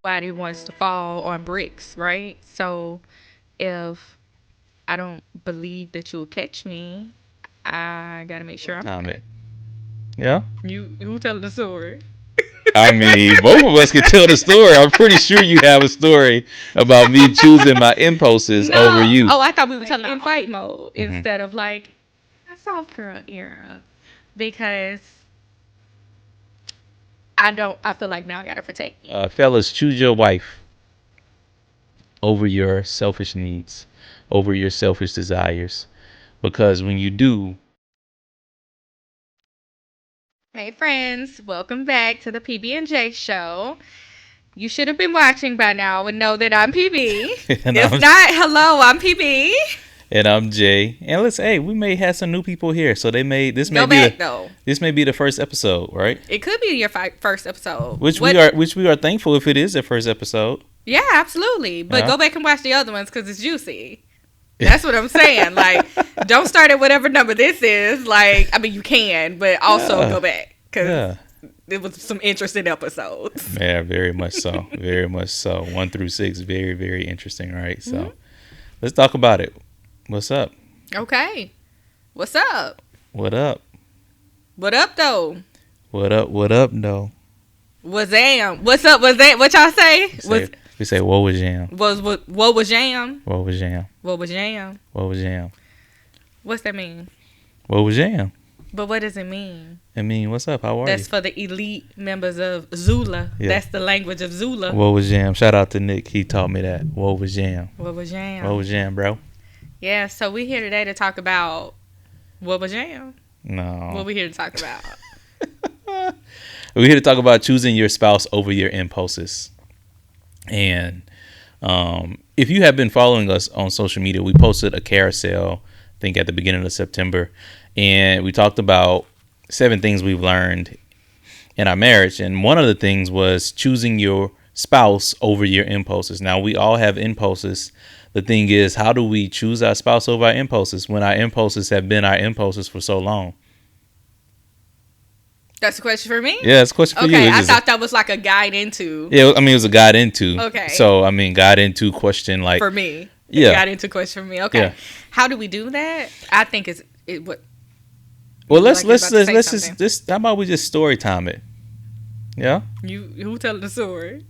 Nobody wants to fall on bricks, right? So if I don't believe that you'll catch me, I gotta make sure I'm Time okay. it. Yeah. You tell the story. I mean, both of us can tell the story. I'm pretty sure you have a story about me choosing my impulses over No. you. Oh, I thought we were telling in fight mode Hmm. instead of like a soft girl era because I don't. I feel like now I gotta protect you. Fellas, choose your wife over your selfish needs, over your selfish desires. Because when you do, Hey friends, welcome back to the PB&J show. You should have been watching by now and know that I'm PB. and If I'm not, hello, I'm PB. and I'm Jay. And let's hey, we may have some new people here, so they may Go back though. this may be the first episode, right? It could be your first episode. Which What? we are thankful if it is the first episode. Yeah, absolutely. But Yeah. go back and watch the other ones because it's juicy. That's what I'm saying. Like, don't start at whatever number this is. Like, I mean, you can, but also Yeah. go back because Yeah. it was some interesting episodes. Yeah, very much so. Very much so. 1 through 6, very, very interesting, right? So Mhm. let's talk about it. What's up? Okay. What's up? What up? What up, though? What up? What up? No. Wazam. What's up? Was that what y'all say? We say what was jam? What was jam? What was jam? What was jam? What was jam? What's that mean? What was jam? But what does it mean? I mean, what's up? How are That's you? for the elite members of Zula. Yeah. That's the language of Zula. What was jam? Shout out to Nick. He taught me that. What was jam? What was jam? What was jam, bro? Yeah, so we here today to talk about what was jam. No. What we here to talk about? We're here to talk about choosing your spouse over your impulses. And if you have been following us on social media, we posted a carousel, I think at the beginning of September, and we talked about 7 things we've learned in our marriage. And one of the things was choosing your spouse over your impulses. Now, we all have impulses. The thing is, how do we choose our spouse over our impulses when our impulses have been our impulses for so long? That's a question for me? Yeah, it's a question for you. Okay, It's I just thought that was like a guide into yeah, I mean, it was a guide into. Okay. So, I mean, guide into question like, for me. Yeah. Got into question for me. Okay. Yeah. How do we do that? I think it's it what well, like you're about to say let's something. how about we just story time it? Yeah. you who telling the story?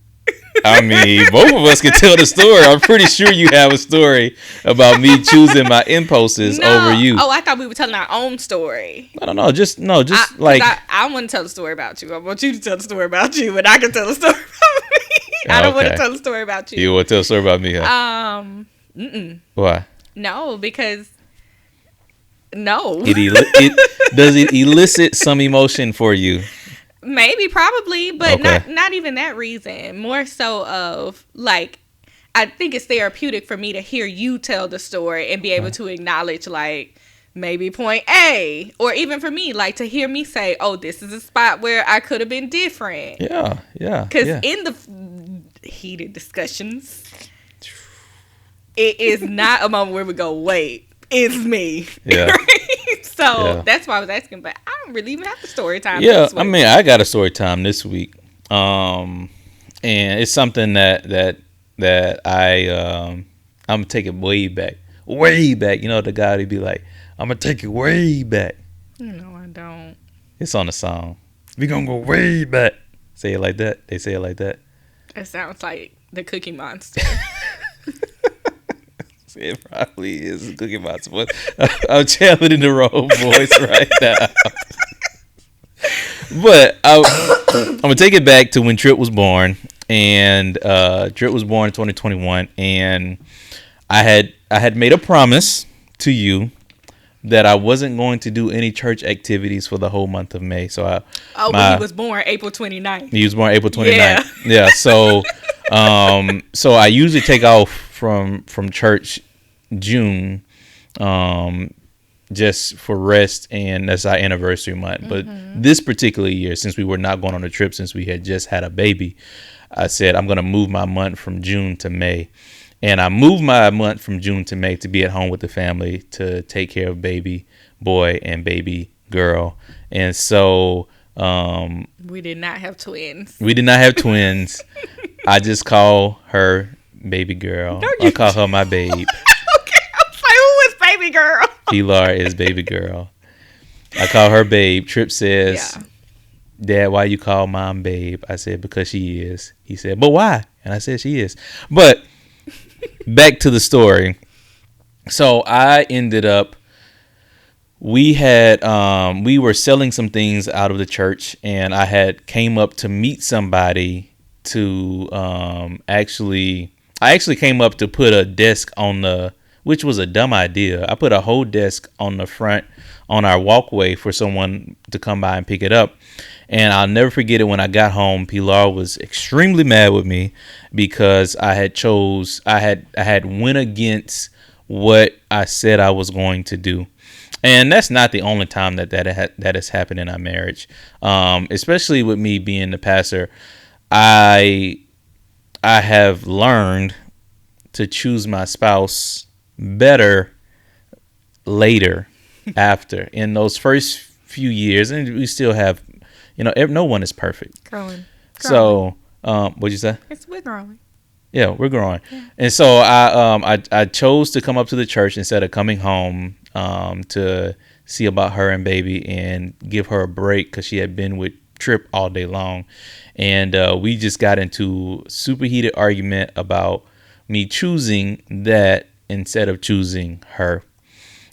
I mean, both of us can tell the story. I'm pretty sure you have a story about me choosing my impulses over you. Oh, I thought we were telling our own story. I don't know. Just no. Just like I want to tell the story about you. I want you to tell the story about you, and I can tell the story about me. I don't want to Okay. tell the story about you you. want to tell a story about me? Huh? Why? No, because no. It does it elicit some emotion for you? Maybe, probably, but Okay. not even that reason. More so of like, I think it's therapeutic for me to hear you tell the story and be able to acknowledge like maybe point A, or even for me like to hear me say, "Oh, this is a spot where I could have been different." Yeah. Yeah. Because Yeah. in the heated discussions, it is not a moment where we go, "Wait, it's me." Yeah. Right? So Yeah. that's why I was asking, but I don't really even have the story time. Yeah, this I week. mean, I got a story time this week, and it's something that I'm gonna take it way back, way back. You know, the guy would be like, "I'm gonna take it way back." No, I don't. It's on the song. We gonna go way back. Say it like that. They say it like that. It sounds like the Cookie Monster. It probably is Cookie Monster. But I'm channeling the wrong voice right now. But I'm gonna take it back to when Trip was born, and Trip was born in 2021, and I had made a promise to you that I wasn't going to do any church activities for the whole month of May. So But he was born April 29th. he was born April 29th. Yeah. So so I usually take off from church June, just for rest, and that's our anniversary month. But this particular year, since we were not going on a trip, since we had just had a baby, I said I'm going to move my month from June to May. And I moved my month from June to May to be at home with the family, to take care of baby boy and baby girl. And so We did not have twins. we did not have twins. I just call her baby girl. No, I call her my babe. Okay, I'm like, who is baby girl? Pilar is baby girl. I call her babe. Trip says, Yeah. Dad, why you call mom babe? I said, because she is. He said, but why? And I said, she is. But back to the story. So I ended up, we were selling some things out of the church, and I had came up to meet somebody to I actually came up to put a desk which was a dumb idea. I put a whole desk on the front on our walkway for someone to come by and pick it up. And I'll never forget it. When I got home, Pilar was extremely mad with me because I had went against what I said I was going to do. And that's not the only time that has happened in our marriage. Especially with me being the pastor, I have learned to choose my spouse better later after. In those first few years, and we still have, no one is perfect. Growing. So, what'd you say? We're growing. Yeah, we're growing. Yeah. And so I chose to come up to the church instead of coming home to see about her and baby and give her a break because she had been with Trip all day long. And we just got into a super heated argument about me choosing that instead of choosing her.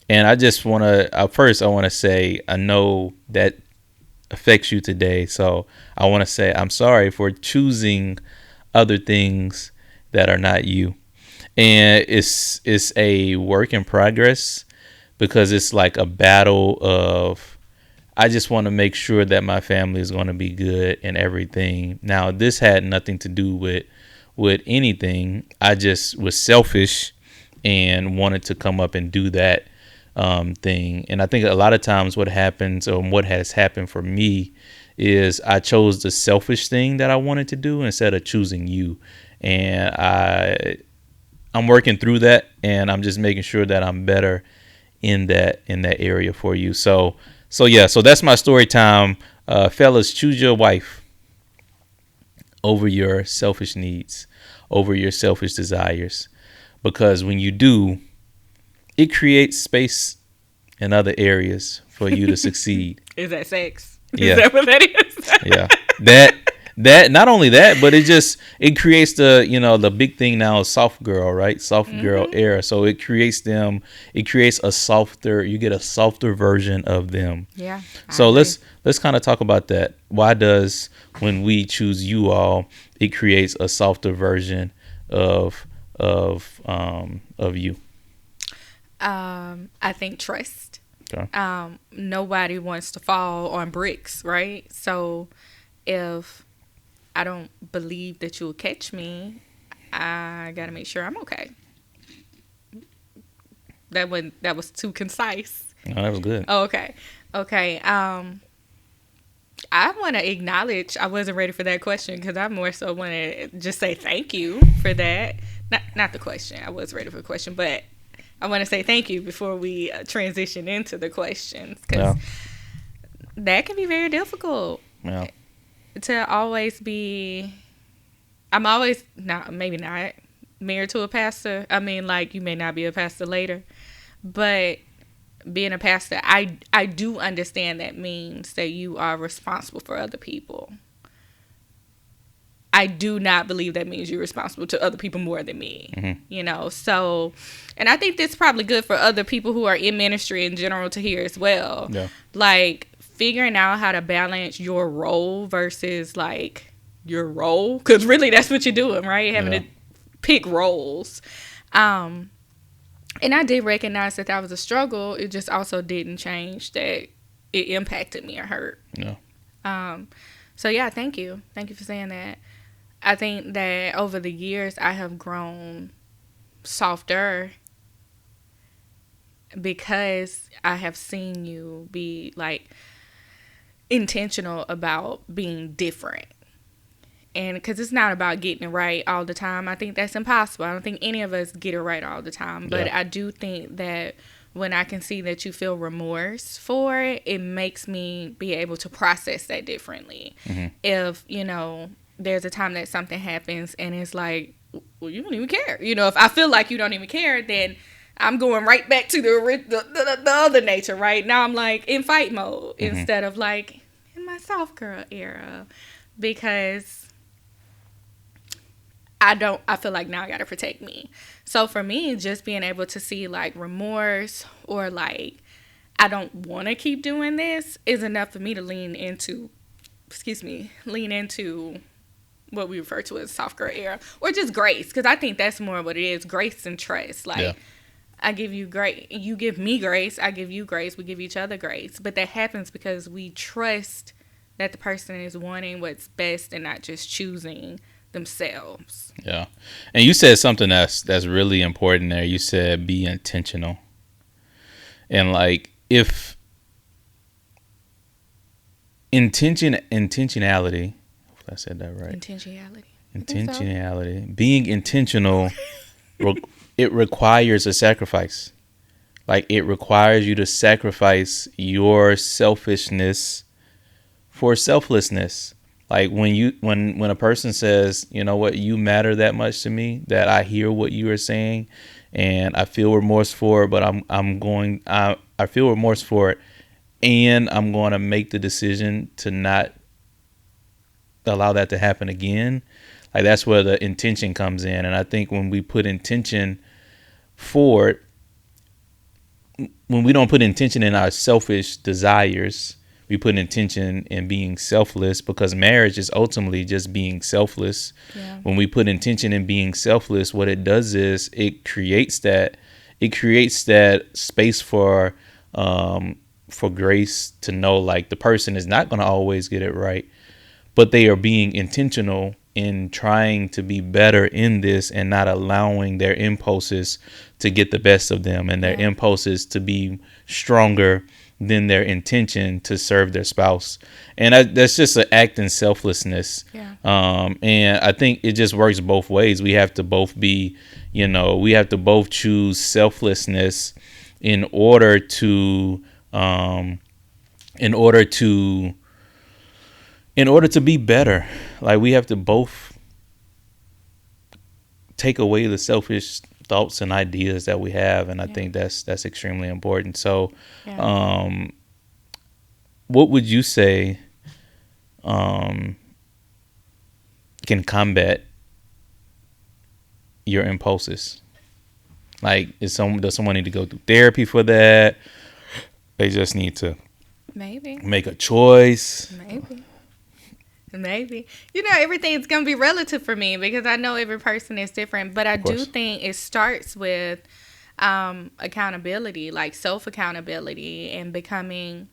And I just want to, first I want to say, I know that affects you today. So I want to say I'm sorry for choosing other things that are not you. And it's a work in progress because it's like a battle of, I just want to make sure that my family is going to be good and everything. Now, this had nothing to do with anything. I just was selfish and wanted to come up and do that thing. And I think a lot of times what happens, or what has happened for me, is I chose the selfish thing that I wanted to do instead of choosing you. And I'm working through that, and I'm just making sure that I'm better in that area for you. So that's my story time. Fellas, choose your wife over your selfish needs, over your selfish desires, because when you do, it creates space in other areas for you to succeed. Is that sex? Yeah. Is that what that is? Yeah. That not only that, but it creates the big thing now is soft girl, right? Soft girl era. So it creates a softer, you get a softer version of them. Yeah. So let's kind of talk about that. Why does, when we choose you all, it creates a softer version of you? I think trust. Okay. Nobody wants to fall on bricks, right? So if I don't believe that you'll catch me, I gotta make sure I'm okay. That was too concise. No, that was good. Oh, okay. I want to acknowledge, I wasn't ready for that question because I more so want to just say thank you for that. Not the question. I was ready for the question, but I want to say thank you before we transition into the questions, because that can be very difficult. Yeah. To always be, I'm always not, maybe not married to a pastor. I mean, like, you may not be a pastor later, but being a pastor, I do understand that means that you are responsible for other people. I do not believe that means you're responsible to other people more than me, so, and I think that's probably good for other people who are in ministry in general to hear as well. Yeah. Like, figuring out how to balance your role versus like your role, because really that's what you're doing, right? Having to pick roles. And I did recognize that was a struggle. It just also didn't change that it impacted me or hurt. Yeah. So yeah, thank you for saying that. I think that over the years I have grown softer because I have seen you be like intentional about being different. And because it's not about getting it right all the time. I think that's impossible. I don't think any of us get it right all the time. But I do think that when I can see that you feel remorse for it, it makes me be able to process that differently. Mm-hmm. If, there's a time that something happens and it's like, well, you don't even care. You know, if I feel like you don't even care, then I'm going right back to the other nature, right? Now I'm like in fight mode instead of like in my soft girl era, because I feel like now I got to protect me. So for me, just being able to see like remorse or like, I don't want to keep doing this is enough for me to lean into what we refer to as soft girl era, or just grace, because I think that's more what it is, grace and trust. Like, yeah. I give you grace, you give me grace, I give you grace, we give each other grace. But that happens because we trust that the person is wanting what's best and not just choosing themselves. Yeah. And you said something that's really important there. You said be intentional. And like, if intentionality, I said that right. Intentionality. Being intentional, it requires a sacrifice. Like, it requires you to sacrifice your selfishness for selflessness. Like, when a person says, you know what, you matter that much to me, that I hear what you are saying, and I feel remorse for it, but I feel remorse for it, and I'm going to make the decision to not allow that to happen again. Like, that's where the intention comes in. And I think when we put intention forward, when we don't put intention in our selfish desires, we put intention in being selfless, because marriage is ultimately just being selfless. Yeah. When we put intention in being selfless, what it does is it creates that space for grace to know, like, the person is not going to always get it right, but they are being intentional in trying to be better in this and not allowing their impulses to get the best of them, and their impulses to be stronger than their intention to serve their spouse. And that's just an act in selflessness. Yeah. And I think it just works both ways. We have to both be, we have to both choose selflessness in order to be better. Like, we have to both take away the selfish thoughts and ideas that we have, and I think that's extremely important. So, what would you say can combat your impulses? Like, does someone need to go through therapy for that? They just need to maybe make a choice. Maybe. Everything's going to be relative for me, because I know every person is different. But I do think it starts with accountability, like self-accountability, and becoming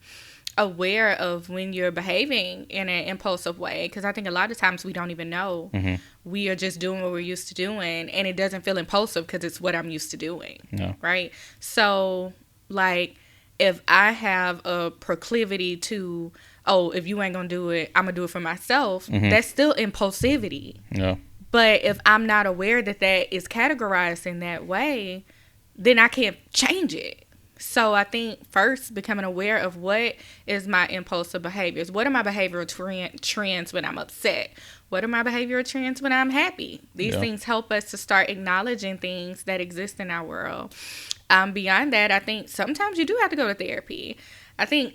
aware of when you're behaving in an impulsive way. Because I think a lot of times we don't even know. Mm-hmm. We are just doing what we're used to doing, and it doesn't feel impulsive because it's what I'm used to doing. No. Right? So, like, if I have a proclivity to, if you ain't gonna do it, I'm gonna do it for myself, that's still impulsivity. Yeah. But if I'm not aware that is categorized in that way, then I can't change it. So I think first, becoming aware of what is my impulsive behaviors. What are my behavioral trends when I'm upset? What are my behavioral trends when I'm happy? These things help us to start acknowledging things that exist in our world. Beyond that, I think sometimes you do have to go to therapy. I think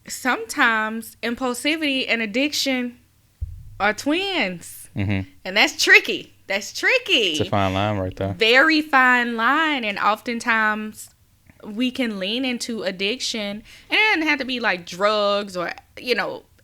sometimes impulsivity and addiction are twins. Mm-hmm. And that's tricky. It's a fine line right there. Very fine line. And oftentimes we can lean into addiction. And it doesn't have to be like drugs or,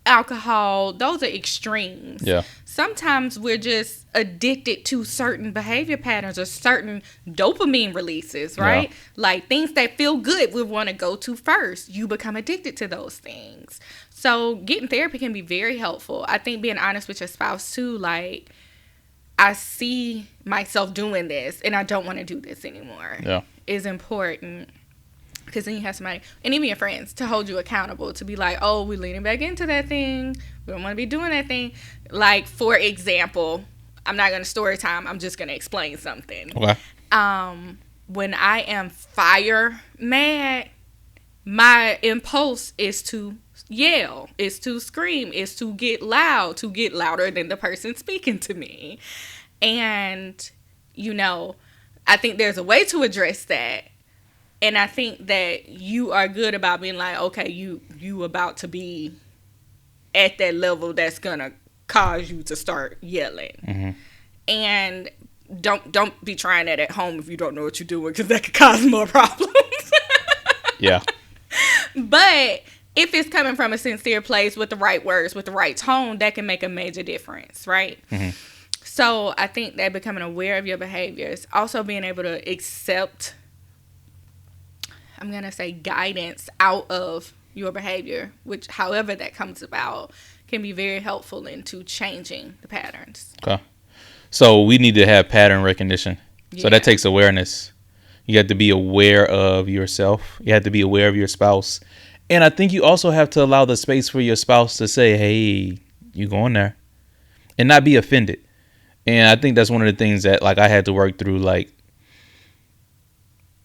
alcohol. Those are extremes. Yeah. Sometimes we're just addicted to certain behavior patterns or certain dopamine releases, right? Yeah. Like things that feel good we want to go to first. You become addicted to those things. So getting therapy can be very helpful. I think being honest with your spouse too, like, I see myself doing this and I don't want to do this anymore, is important. Because then you have somebody, and even your friends, to hold you accountable, to be like, oh, we're leaning back into that thing. We don't want to be doing that thing. Like, for example, I'm not going to story time. I'm just going to explain something. Okay. When I am fire mad, my impulse is to yell, it's to scream, it's to get loud, to get louder than the person speaking to me. And, you know, I think there's a way to address that. And I think that you are good about being like, okay, you about to be at that level that's gonna cause you to start yelling. Mm-hmm. And don't be trying that at home if you don't know what you're doing, because that could cause more problems. Yeah. But if it's coming from a sincere place with the right words, with the right tone, that can make a major difference, right? Mm-hmm. So I think that becoming aware of your behaviors, also being able to accept, I'm going to say, guidance out of your behavior, which however that comes about, can be very helpful into changing the patterns. Okay. So we need to have pattern recognition. Yeah. So that takes awareness. You have to be aware of yourself. You have to be aware of your spouse. And I think you also have to allow the space for your spouse to say, hey, you going there, and not be offended. And I think that's one of the things that, like, I had to work through, like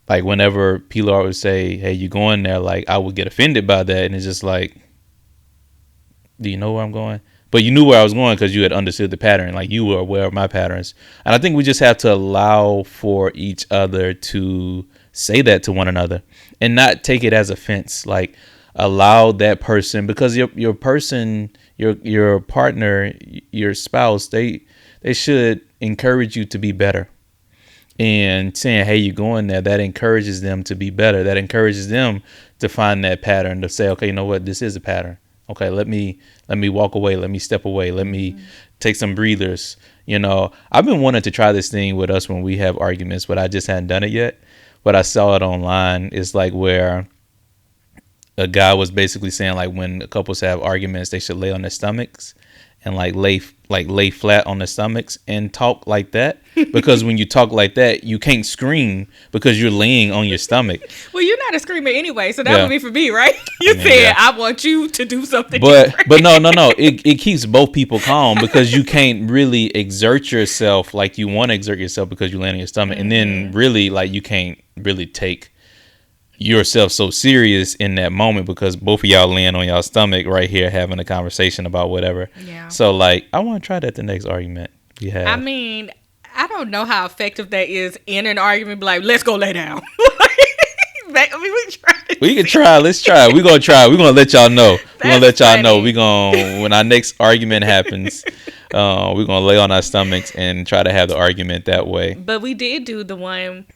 whenever Pilar would say, hey, you going there, like, I would get offended by that. And it's just like, do you know where I'm going? But you knew where I was going because you had understood the pattern. Like, you were aware of my patterns. And I think we just have to allow for each other to say that to one another and not take it as offense. Like, allow that person, because your person, your partner, your spouse, they should encourage you to be better. And saying, hey, you're going there, that encourages them to be better. That encourages them to find that pattern, to say, okay, you know what, this is a pattern. Okay, let me walk away. Let me step away. Let me take some breathers. You know, I've been wanting to try this thing with us when we have arguments, but I just hadn't done it yet. But I saw it online. It's like where a guy was basically saying, like, when couples have arguments, they should lay on their stomachs and lay flat on their stomachs and talk like that. Because when you talk like that, you can't scream because you're laying on your stomach. Well, you're not a screamer anyway, so that would be for me, right? You said, I want you to do something different. But no. It keeps both people calm, because you can't really exert yourself like you want to exert yourself because you're laying on your stomach. Mm-hmm. And then really, like, you can't really take yourself so serious in that moment because both of y'all laying on y'all stomach right here having a conversation about whatever. Yeah. So, like, I want to try that the next argument we have. I mean, I don't know how effective that is in an argument. Be like, let's go lay down. We can try. Let's try. We're gonna try. We're gonna let y'all know. We're gonna let y'all know. We're gonna, when our next argument happens, we're gonna lay on our stomachs and try to have the argument that way. But we did do the one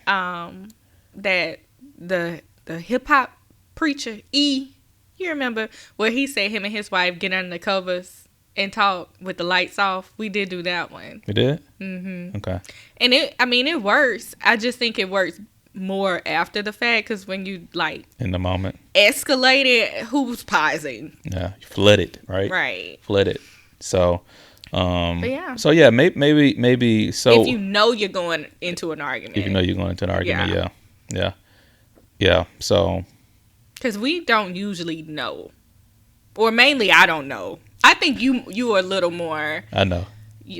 that the hip hop preacher you remember where he said him and his wife get under the covers and talk with the lights off. We did do that one. We did? Mm-hmm. Okay. And it works. I just think it works more after the fact, because when you, like, in the moment escalate it, who's pausing? Yeah, flooded, right? Right. Flooded. So, but yeah. So yeah, maybe. So if you know you're going into an argument. Yeah. So, because we don't usually know, or mainly I don't know. I think you are a little more, I know,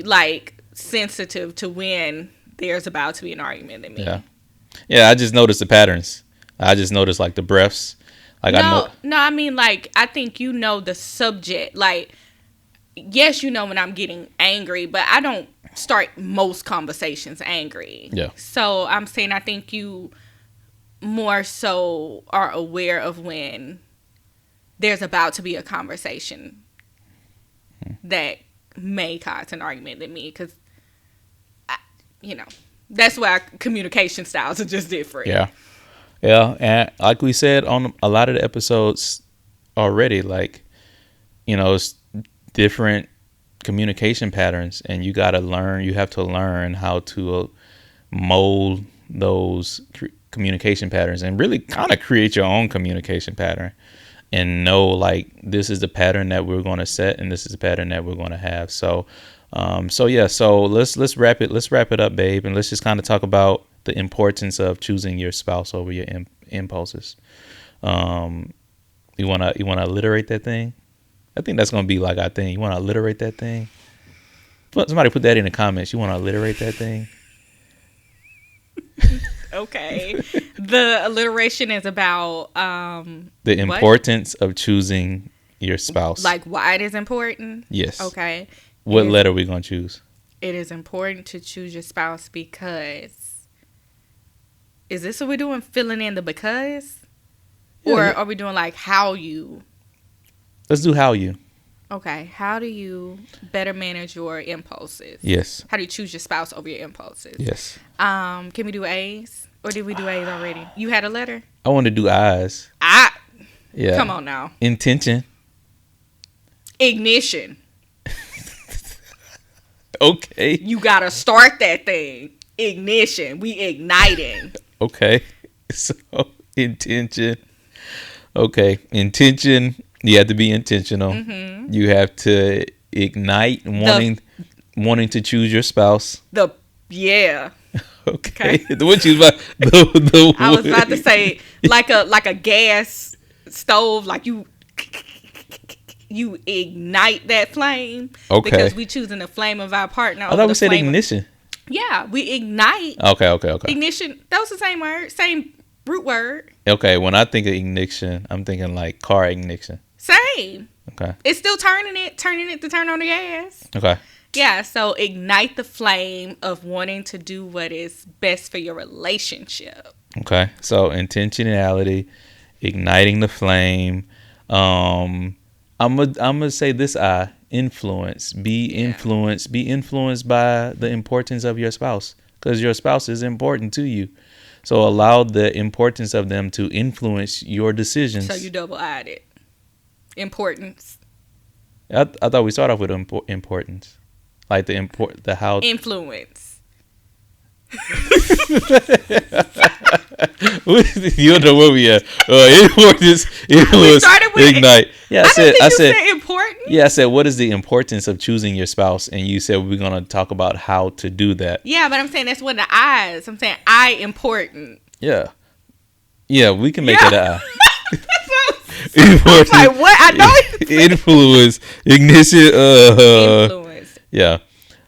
like, sensitive to when there's about to be an argument than me. Yeah. I just noticed the patterns. I just noticed, like, the breaths. Like, I mean, like, I think you know the subject. Like, yes, you know when I'm getting angry, but I don't start most conversations angry. Yeah. So I'm saying I think you more so are aware of when there's about to be a conversation that may cause an argument than me, because that's why our communication styles are just different. Yeah, and like we said on a lot of the episodes already, like, it's different communication patterns, and you have to learn how to mold those communication patterns and really kind of create your own communication pattern, and know, like, this is the pattern that we're going to set and this is the pattern that we're going to have. So let's wrap it up, babe, and let's just kind of talk about the importance of choosing your spouse over your impulses. You want to alliterate that thing? I think that's going to be like our thing. You want to alliterate that thing? Somebody put that in the comments. You want to alliterate that thing? Okay. The alliteration is about the importance of choosing your spouse. Like why it is important? Yes. Okay. What letter are we going to choose? It is important to choose your spouse because... Is this what we're doing? Filling in the because? Or are we doing like how you? Let's do how you. Okay. How do you better manage your impulses? Yes. How do you choose your spouse over your impulses? Yes. Can we do A's? Or did we do A's already? You had a letter? I want to do I's. Yeah. Come on now. Intention. Ignition. Okay. You gotta start that thing. Ignition. We igniting. Okay. So intention. Okay. Intention. You have to be intentional. Mm-hmm. You have to ignite wanting to choose your spouse. Yeah. Okay. What you about? I was about to say like a gas stove. Like you ignite that flame. Okay. Because we choosing the flame of our partner. I thought we said ignition. Yeah, we ignite. Okay. Ignition. That was the same word. Same root word. Okay. When I think of ignition, I'm thinking like car ignition. Same. Okay. It's still turning it to turn on the gas. Okay. Yeah, so ignite the flame of wanting to do what is best for your relationship. Okay. So intentionality, igniting the flame. I'm gonna say this influence. Be influenced by the importance of your spouse, because your spouse is important to you. So allow the importance of them to influence your decisions. So you double-eyed it. Importance. I thought we started off with importance, like the how influence. You don't know where we at. Importance, influence, ignite. Yeah, I said important. Yeah, I said what is the importance of choosing your spouse, and you said we're gonna talk about how to do that. Yeah, but I'm saying that's one of the I's. I'm saying I important. Yeah, we can make it an I. Important. I was like, what? I know. Influence, ignition. Influence. Yeah.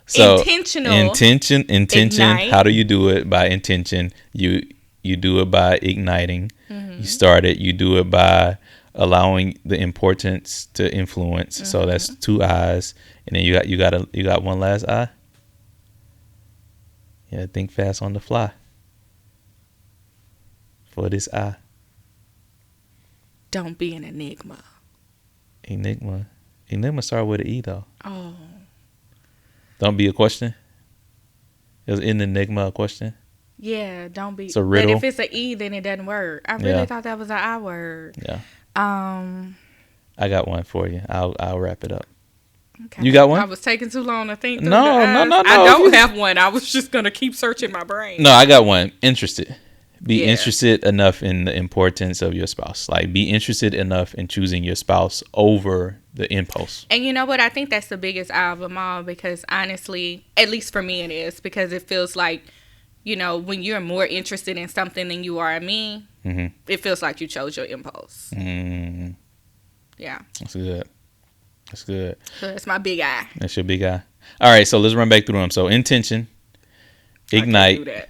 So intentional. Intention. Ignite. How do you do it? By intention. You do it by igniting. Mm-hmm. You start it. You do it by allowing the importance to influence. Mm-hmm. So that's 2 I's, and then you got one last I. Yeah, think fast on the fly. For this I. Don't be an enigma. Enigma start with an E though. Oh. Don't be a question. Is an enigma a question? Yeah, don't be. It's a riddle. But if it's an E, then it doesn't work. I really thought that was an I word. Yeah. I got one for you. I'll wrap it up. Okay. You got one? I was taking too long to think. No. I don't have one. I was just gonna keep searching my brain. No, I got one. Interested. Be interested enough in the importance of your spouse. Like, be interested enough in choosing your spouse over the impulse. And you know what? I think that's the biggest eye of them all, because honestly, at least for me it is, because it feels like, you know, when you're more interested in something than you are in me, mm-hmm. It feels like you chose your impulse. Mm-hmm. Yeah. That's good. So that's my big eye. That's your big eye. All right, so let's run back through them. So intention, ignite,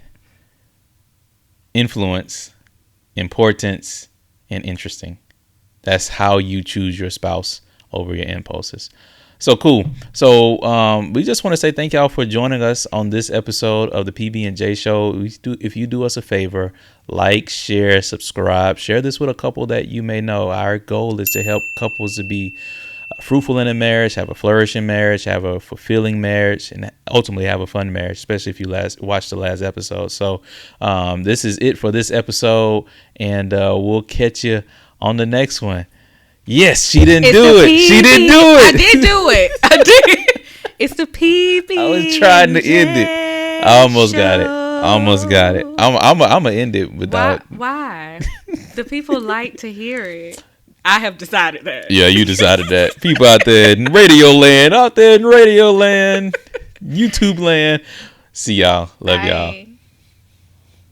influence, importance, and interesting. That's how you choose your spouse over your impulses. So cool. So we just want to say thank y'all for joining us on this episode of the PB&J show. If you do us a favor, like, share, subscribe, share this with a couple that you may know. Our goal is to help couples to be fruitful in a marriage, have a flourishing marriage, have a fulfilling marriage, and ultimately have a fun marriage, especially if you watched the last episode. So this is it for this episode, and we'll catch you on the next one. Yes, she didn't do it. She didn't do it. I did do it. I did. It's the PB. I was trying to end it. I almost got it. I'm gonna end it without. Why? The people like to hear it. I have decided that. Yeah, you decided that. People out there in radio land, YouTube land. See y'all. Love y'all.